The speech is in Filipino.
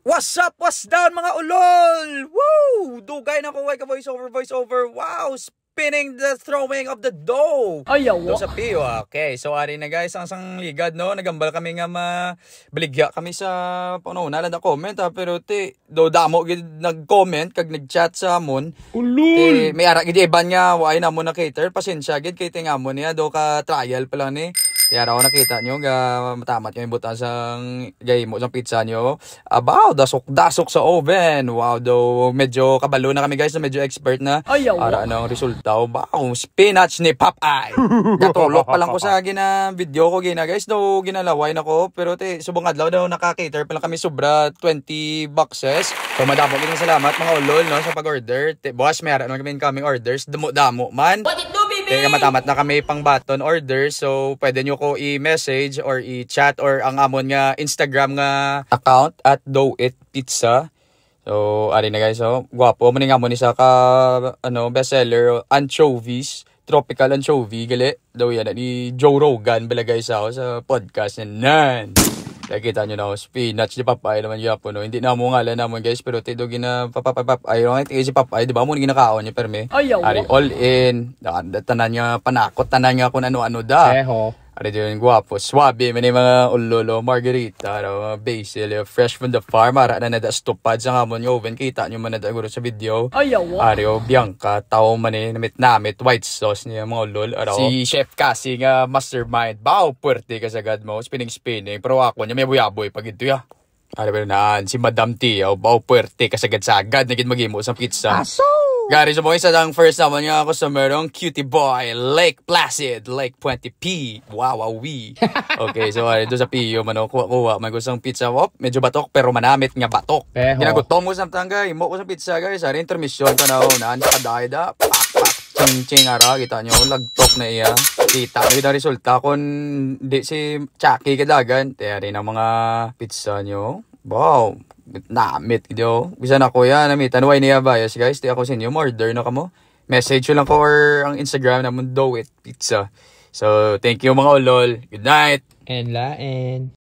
What's up? What's down mga ulol? Woo! Dugay na ko ka voice over. Wow! Spinning the throwing of the dough. Ayaw. Do sa piyo. Okay, so ari na guys, ang ligad no, nagambal kami nga mabaligya kami sa nalan na comment pero do damo gid nag-comment kag nag-chat sa amon. Ulol. May ara gid iban nga way na mo na cater, pasensya gid kay tingamon niya do ka trial pa lang ni. Kaya raw nakita nyo, matamat yung ibutan sang gay mo sa pizza nyo. Abaw, dasok sa oven. Wow, do medyo kabalo na kami guys, na medyo expert na. Ayaw. Para anong resulta. Wow, spinach ni Popeye. Natulok pa lang ko sa video ko gina guys, do ginalaway na ko. Pero subong adlaw daw naka-cater pa lang kami sobra 20 boxes. So madamo gini salamat mga ulol no sa pag-order. Boss, meron naman kami incoming orders. Damo man. What it do, baby? Kaya matamat na kami pang button order, so pwede nyo ko i-message or i-chat or ang amon nga Instagram nga account at DoeItPizza. So ari na guys, so gwapo mo ni nga mo ni sa ka bestseller anchovies, tropical anchovy gali daw yan ni Joe Rogan bala guys ako sa podcast nan. Nakita nyo na ako, spinach di Popeye naman yapo no. Hindi na mo ngalan naman guys, pero tido gina Popeye. Yung si Popeye, di ba mo ginakaon niya perme? Ari all in. Tanan niya panakot, tanan niya kung ano-ano da. Ari din guwapo, swabe man yung mga ulolo, margarita, basil, fresh from the farm. Ara na stupad sa ngamon yung oven. Kita nyo man na sa video. Ari Bianca, tao man namit white sauce niya mga ulol. Si Chef Cassie nga mastermind. Bao, puwerte ka sagad mo. Spinning. Pero ako niya may buyaboy pag ito ya. Ari ba na si Madam Tia, bao, puwerte ka sagad. Naging mag-imo sa pizza. Gari, so mga isa lang first naman nga customer ng Cutie Boy, Lake Placid, Lake 20P. Wow. Okay, so doon sa Pio, kuha. May gustong pizza, medyo batok, pero manamit nga batok. Ginagutom ko sa tangga, imo ko sa pizza, guys. Ari, intermission pa na naan sa kaday da. Pak, ching ara, kita nyo, lagtok na iya. Kita nyo yung resulta kung di si Chucky kadagan. Tiyari na mga pizza nyo. Wow. Namit video. Bisa na ko yan. Namitan. Why niya bias guys? Di ako sa inyo. Order na ka mo. Message lang ko or ang Instagram naman DoeItPizza. So, thank you mga ulol. Good night. And lain.